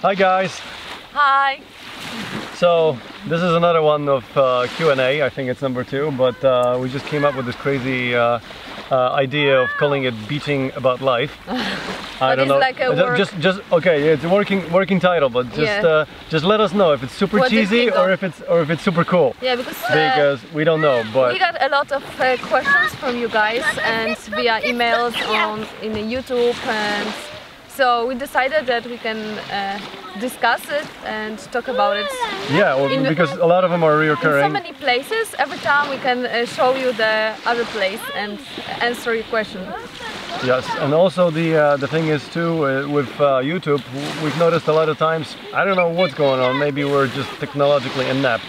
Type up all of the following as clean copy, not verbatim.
Hi guys! Hi! So this is another one of Q&A, I think it's number 2, but we just came up with this crazy idea of calling it Beating About Life. I don't know. Like a work... just okay, it's a working title, but just let us know if it's super cheesy or if it's super cool. Yeah, because we don't know. But we got a lot of questions from you guys and via emails in YouTube, and so we decided that we can discuss it and talk about it. Yeah, well, because a lot of them are reoccurring. In so many places, every time we can show you the other place and answer your question. Yes, and also the thing is too, with YouTube, we've noticed a lot of times, I don't know what's going on, maybe we're just technologically inept,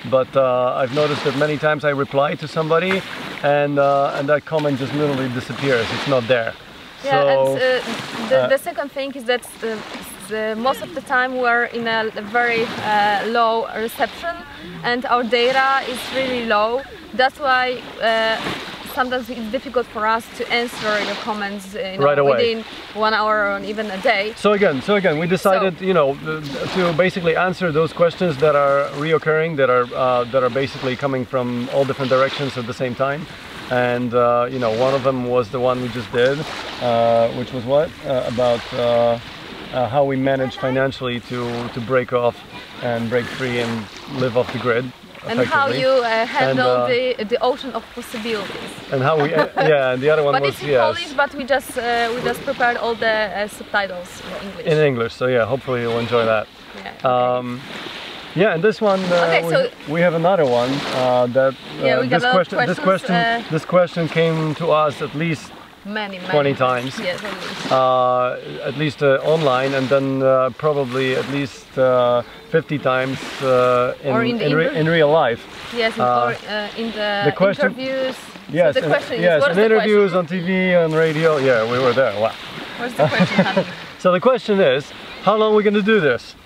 but I've noticed that many times I reply to somebody and that comment just literally disappears, it's not there. Yeah, so, and the second thing is that most of the time we're in a very low reception and our data is really low. That's why sometimes it's difficult for us to answer your comments right away, within 1 hour or even a day. So again, we decided, you know, to basically answer those questions that are reoccurring, that are basically coming from all different directions at the same time. And you know, one of them was the one we just did, which was what? About how we manage financially to break off and break free and live off the grid. And how you handle the ocean of possibilities. And how we, yeah, and the other one but was, it's in Polish, but we just prepared all the subtitles in English. In English, so yeah, hopefully you'll enjoy that. Yeah, okay. Yeah, and this one, we have another one that this question came to us at least many 20 times. Yes, at least online, and then probably at least 50 times in real life. Yes, or in the interviews. Yes, so the question yes, is, in interviews, on TV, on radio. Yeah, we were there. Wow. What's the question, honey? So the question is, how long are we going to do this?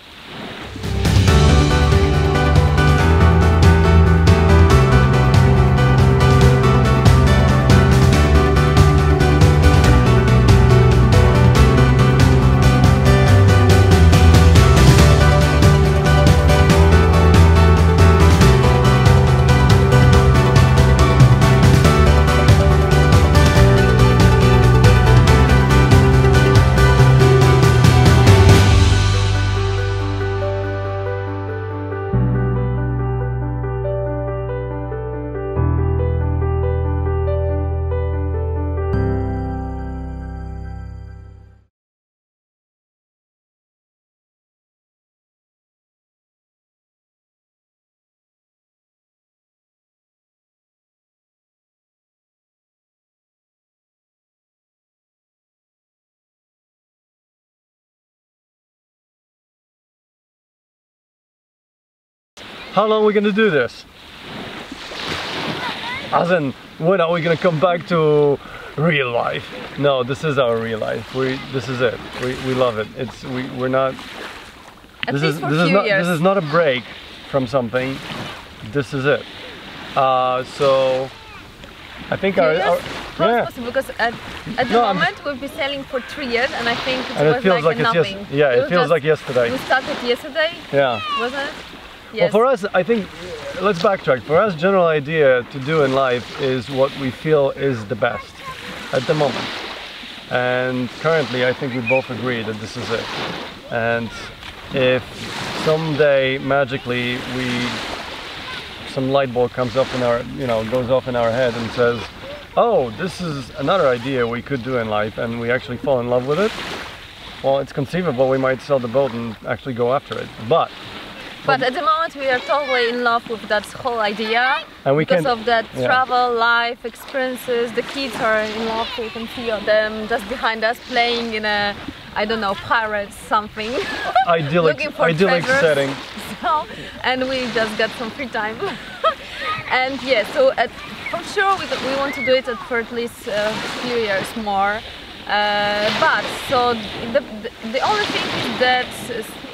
How long are we going to do this? As in, when are we going to come back to real life? No, this is our real life. This is it. We love it. We're not. This is not a break from something. This is it. So I think our yeah. Possible, because at the moment we'll be selling for 3 years, and I think it feels like nothing. It feels like yesterday. We started yesterday. Yeah. Wasn't it? Yes. Well, for us, I think, let's backtrack. For us, general idea to do in life is what we feel is the best at the moment. And currently, I think we both agree that this is it. And if someday, magically, some light bulb comes up in our, goes off in our head and says, oh, this is another idea we could do in life, and we actually fall in love with it, well, it's conceivable we might sell the boat and actually go after it. But at the moment we are totally in love with that whole idea, and because of that travel, life, experiences. The kids are in love, so you can see them just behind us playing in a, I don't know, pirates something. Idyllic setting. So, and we just got some free time. And yeah, so for sure we want to do it for at least a few years more. But so the only thing is that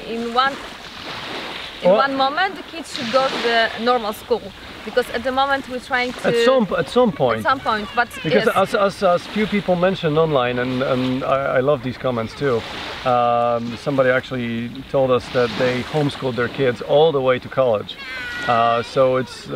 in one moment the kids should go to the normal school, because at the moment we're trying to at some point, but because yes. as few people mentioned online, and I love these comments too. Somebody actually told us that they homeschooled their kids all the way to college. So it's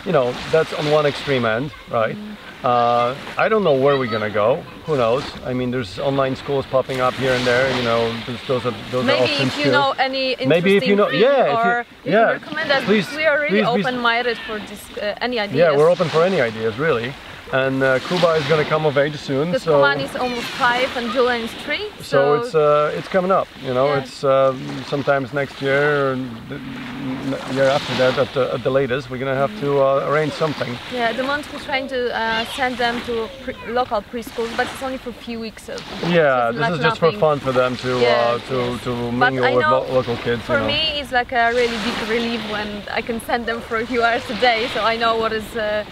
you know, that's on one extreme end, right? I don't know where we're gonna go. Who knows? I mean, there's online schools popping up here and there. You know, those are maybe options if you too. know any interesting Maybe if you know, thing, yeah, or you can recommend us. please, we are really please, open-minded for this. Any ideas? Yeah, we're open for any ideas, really. And Kuba is going to come of age soon. Because so Kuban is almost 5 and Julian is 3. So it's coming up. You know, yeah. it's sometimes next year or the year after that at the latest. We're going to have to arrange something. Yeah, at the moment we're trying to send them to local preschools, but it's only for a few weeks. So yeah, this is just for fun for them to to mingle with local kids. For me, it's like a really big relief when I can send them for a few hours a day. So I know what is the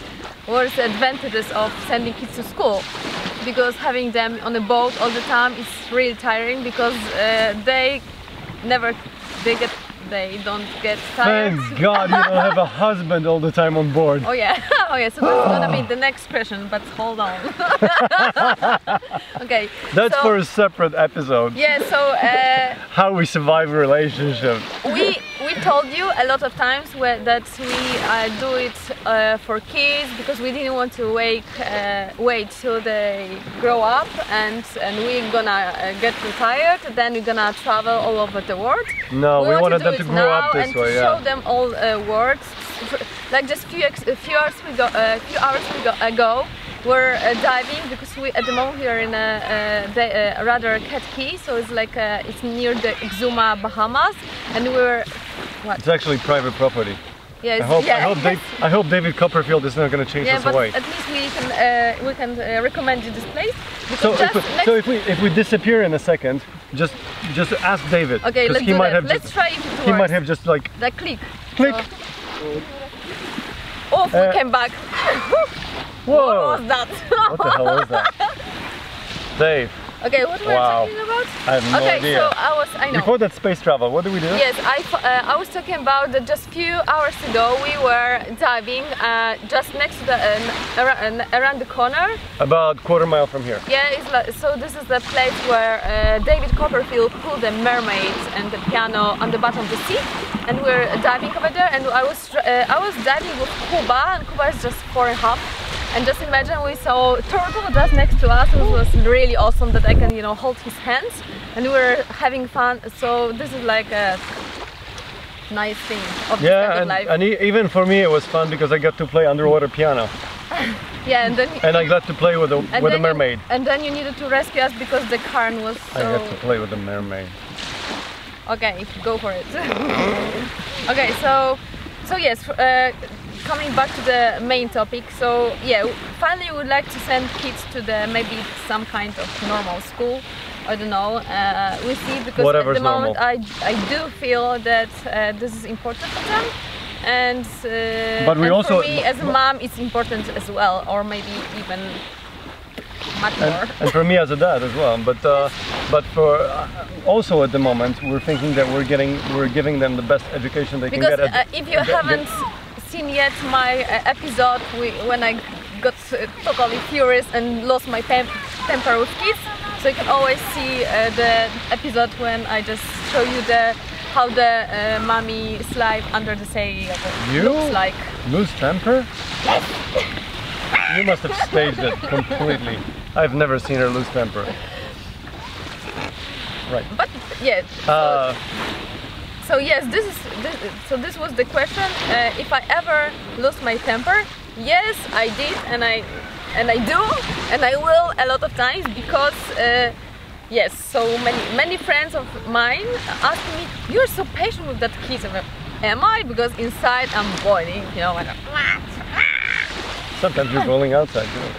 advantages of sending kids to school, because having them on a boat all the time is really tiring, because they don't get tired. Thank God you don't have a husband all the time on board. Oh yeah, oh yeah. So that's gonna be the next question, but hold on. Okay. That's for a separate episode. Yeah. So how we survive a relationship. We told you a lot of times that we do it for kids because we didn't want to wait till they grow up and we're gonna get retired. Then we're gonna travel all over the world. No, we wanted them to grow up this way. And to show them all worlds. Like just a few hours ago, we're diving because at the moment we are in a rather cat key, so it's like it's near the Exuma, Bahamas, and we're It's actually private property. Yes, I hope David Coperfield is not going to chase us away. At least we can recommend you this place. So if we disappear in a second, just ask David. Okay, let's do that. Let's try if it works. He might have just like click. Click. Oh, we came back. Whoa! What was that? What the hell was that? Dave. Okay, what were we talking about? I have no idea. So I know. Before that space travel, what did we do? Yes, I was talking about that just a few hours ago we were diving just next to around the corner. About quarter mile from here. Yeah, it's like, so this is the place where David Coperfield put the mermaids and the piano on the bottom of the sea, and we're diving over there. And I was diving with Kuba, and Kuba is just 4.5. And just imagine we saw turtle just next to us. It was really awesome that I can, you know, hold his hands, and we were having fun. So this is like a nice thing of this type of life. And even for me it was fun because I got to play underwater piano. Yeah, and I got to play with a mermaid. And then you needed to rescue us because the current was so... I got to play with a mermaid. Okay, go for it. Okay, so yes. Coming back to the main topic, so yeah, finally we would like to send kids to maybe some kind of normal school. I don't know. We see, because whatever's at the moment normal. I do feel that this is important for them, and but we also, for me as a mom it's important as well, or maybe even much more. And for me as a dad as well. But for also at the moment we're thinking that we're giving them the best education they can get. Because if you haven't seen yet my episode when I got totally furious and lost my temper with kids, so you can always see the episode when I just show you how the mommy's life under the sea looks like. Lose temper? Yes. You must have staged it completely. I've never seen her lose temper. Right. But yeah. So yes, this was the question. If I ever lost my temper, yes, I did, and I do, and I will a lot of times, because yes, so many friends of mine ask me, "You're so patient with that kid." Am I? Because inside I'm boiling, you know. Sometimes you're boiling outside too.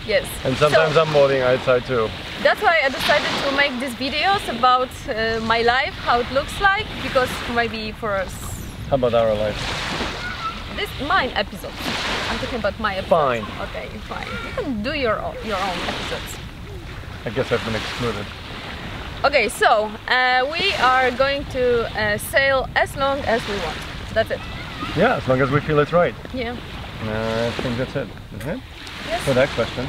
Yes. And sometimes I'm boiling outside too. That's why I decided to make these videos about my life, how it looks like, because maybe for us. How about our life? This is mine episode. I'm talking about my episode. Fine. Okay, fine. You can do your own episodes. I guess I've been excluded. Okay, so we are going to sail as long as we want. That's it. Yeah, as long as we feel it's right. Yeah. I think that's it, isn't it? Yes. For that question.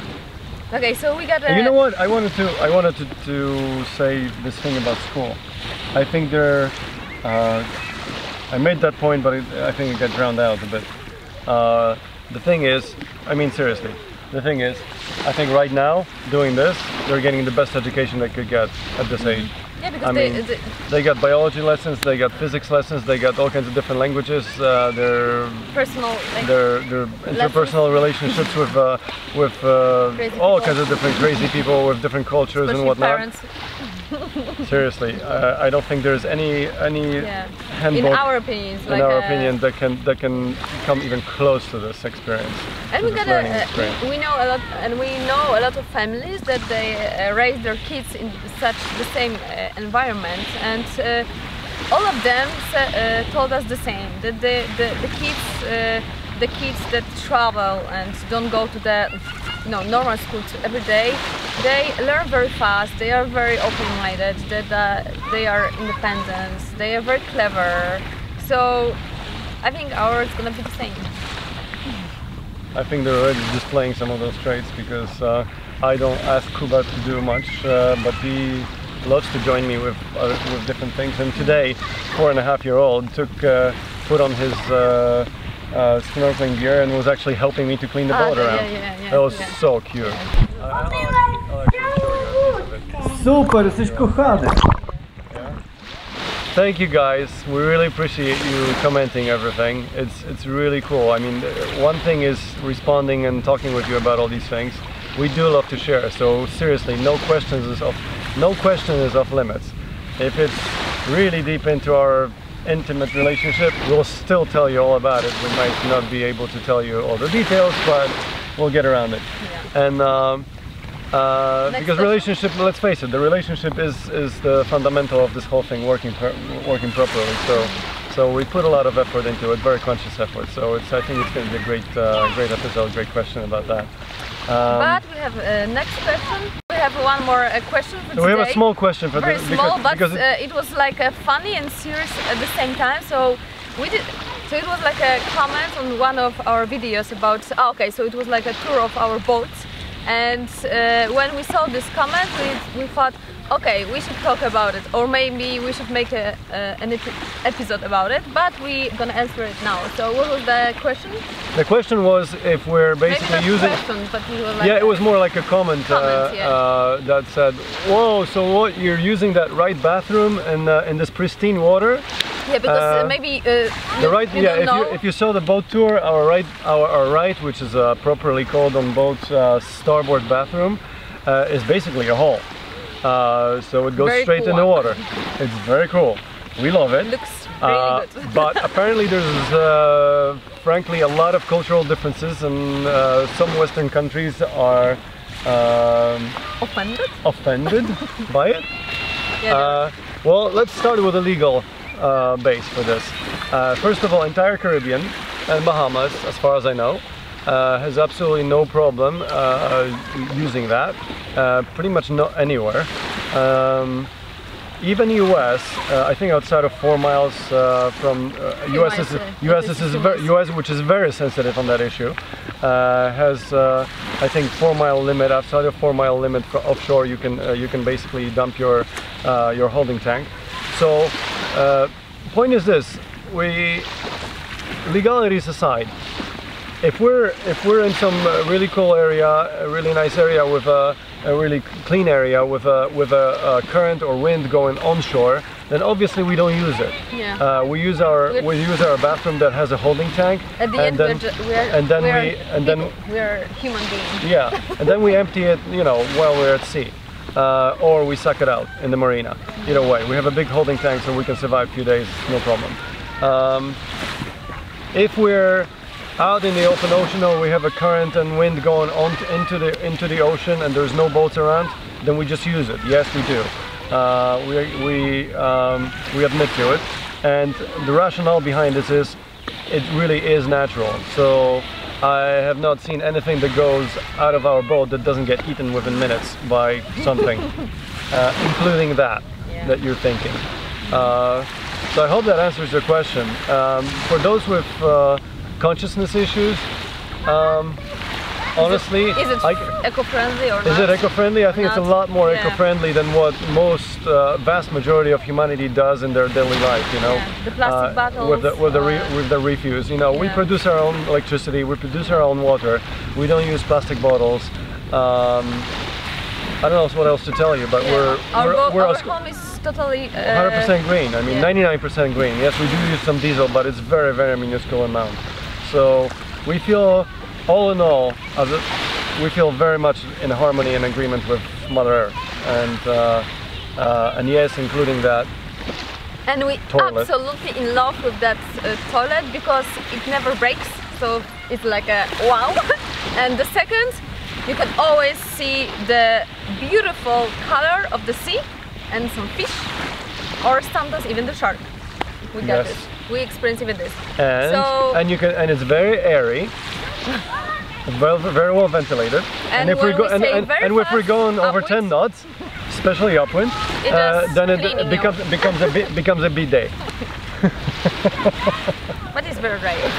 Okay, so we got a... You know what? I wanted to say this thing about school. I think there... I made that point, but I think it got drowned out a bit. The thing is, I mean seriously, the thing is, I think right now, doing this, they're getting the best education they could get at this age. Yeah, because I mean, they got biology lessons, they got physics lessons, they got all kinds of different languages. Their personal, their interpersonal relationships with all kinds of different crazy people with different cultures and whatnot. Parents. Seriously, I don't think there's any handbook, in our opinion, that can come even close to this experience. And we know a lot, and we know a lot of families that they raise their kids in such the same environment, and all of them told us the same, that the kids that travel and don't go to the normal school every day, they learn very fast, they are very open-minded, that they are independent, they are very clever. So I think ours is gonna be the same. I think they're already displaying some of those traits, because I don't ask Kuba to do much, but he loves to join me with different things. And today, 4.5-year-old put on his snorkeling gear and was actually helping me to clean the boat around. That was so cute. I'll actually show you a piece of it. Super, jesteś kochany. Thank you guys. We really appreciate you commenting everything. It's really cool. I mean, one thing is responding and talking with you about all these things. We do love to share. So seriously, no question is off limits. If it's really deep into our intimate relationship, we'll still tell you all about it. We might not be able to tell you all the details, but we'll get around it. Yeah. And because relationship, let's face it, the relationship is the fundamental of this whole thing working properly. So we put a lot of effort into it, very conscious effort. So I think it's going to be a great episode, great question about that. But we have a next question. We have one more question for today. We have a small question for very small, but it was like funny and serious at the same time. So So it was like a comment on one of our videos about. Okay, so it was like a tour of our boats. And when we saw this comment, we thought, okay, we should talk about it, or maybe we should make an episode about it, but we're gonna answer it now. So what was the question? The question was if we're basically maybe not using... but it was like it was more like a comment, that said, whoa, so what, you're using that right bathroom in this pristine water? Yeah, because maybe if you saw the boat tour, our right, which is properly called on boats starboard bathroom, is basically a hole. So it goes very straight in the water. It's very cool. We love it. Looks really good. But apparently there's frankly a lot of cultural differences, and some Western countries are offended by it. Yeah, well, let's start with a legal base for this. First of all, entire Caribbean and Bahamas, as far as I know, has absolutely no problem using that. Pretty much not anywhere. Even US, I think outside of 4 miles from US, which is very sensitive on that issue, has I think 4 mile limit. Outside of 4 mile limit for offshore, you can basically dump your holding tank. So point is this: legalities aside, if we're in some really cool area, a really nice area with a really clean area with a current or wind going onshore, then obviously we don't use it. Yeah. We use our bathroom that has a holding tank. At the end, we're human beings. Yeah, and then we empty it, while we're at sea. Or we suck it out in the marina. Either way, we have a big holding tank, so we can survive a few days, no problem. If we're out in the open ocean, or we have a current and wind going on into the ocean, and there's no boats around, then we just use it. Yes, we do. We admit to it, and the rationale behind this is it really is natural. So I have not seen anything that goes out of our boat that doesn't get eaten within minutes by something, including that you're thinking. So I hope that answers your question. For those with consciousness issues, Honestly, is it eco-friendly or not? Is it eco-friendly? I think it's a lot more Yeah. eco-friendly than what most vast majority of humanity does in their daily life. You know, The plastic bottles with the refuse. You know, we produce our own electricity, we produce our own water. We don't use plastic bottles. I don't know what else to tell you, but our home is totally 100% green. I mean, 99% green. Yes, we do use some diesel, but it's very, very minuscule amount. So we feel, all in all, we feel very much in harmony and agreement with Mother Earth, and yes, including that. And we absolutely in love with that toilet because it never breaks, so it's like a wow. And the second, you can always see the beautiful color of the sea and some fish, or sometimes even the shark. We got this. We experience even this. And it's very airy. Very well ventilated, and if we're going over 10 knots, especially upwind, then it becomes a bidet. But it's very rare.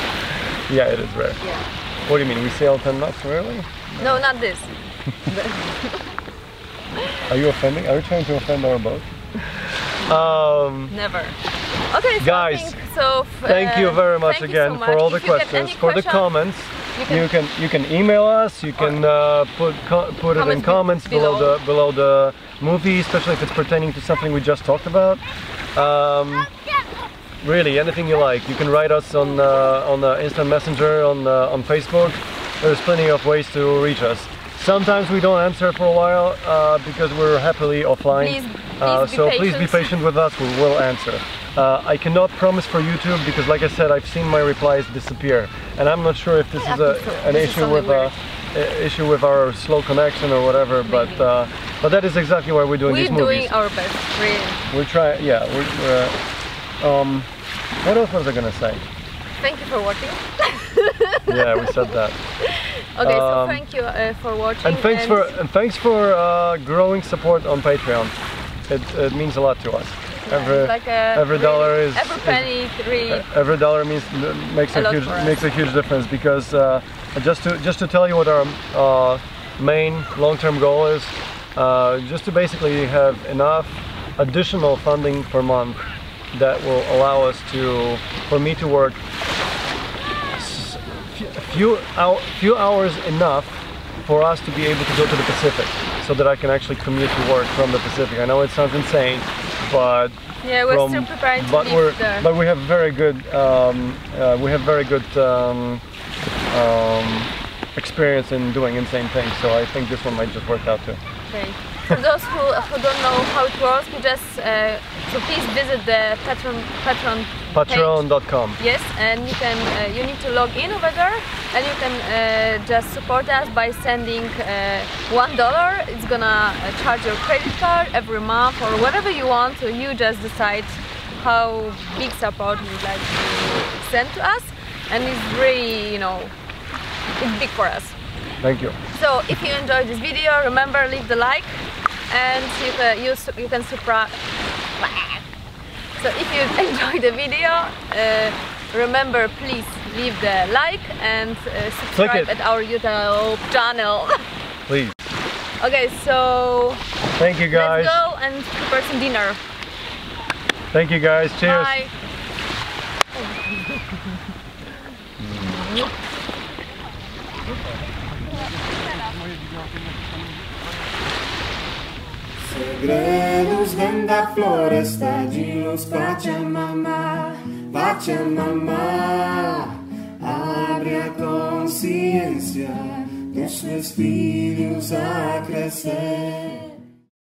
Yeah, it is rare. Yeah. What do you mean? We sail 10 knots really? No, not this. Are you offending? Are you trying to offend our boat? Never. Okay, so guys, thank you very much again for all the questions, for the comments. You can email us. You can put it in comments below the movie, especially if it's pertaining to something we just talked about. Really, anything you like. You can write us on Instant Messenger, on Facebook. There's plenty of ways to reach us. Sometimes we don't answer for a while because we're happily offline. Please be patient with us. We will answer. I cannot promise for YouTube because, like I said, I've seen my replies disappear, and I'm not sure if this is an issue with our slow connection or whatever. But that is exactly why we're doing these movies. We're doing our best, really. We're trying. Yeah. What else was I gonna say? Thank you for watching. Yeah, we said that. Okay, so thank you for watching. And thanks for growing support on Patreon. It means a lot to us. Every dollar is every penny every dollar makes a huge difference, because just to tell you what our main long-term goal is, just to basically have enough additional funding per month that will allow us for me to work few hours enough for us to be able to go to the Pacific, so that I can actually commute to work from the Pacific. I know it sounds insane, but yeah, we're still preparing to leave there. But we have very good experience in doing insane things, so I think this one might just work out too. Okay. For those who don't know how it works, we just so please visit the Patreon.com. Yes, and you need to log in over there, and you can just support us by sending $1. It's gonna charge your credit card every month or whatever you want. So you just decide how big support you would like to send to us, and it's really, it's big for us. Thank you. So if you enjoyed this video, remember, leave the like, and you can subscribe. So if you enjoyed the video, remember, please leave the like and subscribe at our YouTube channel. Please. Okay, so thank you guys. Let's go and prepare some dinner. Thank you guys. Cheers. Bye. Segredos vêm da floresta de luz, Pachamama, Pachamama. Abre a consciência dos seus filhos a crescer.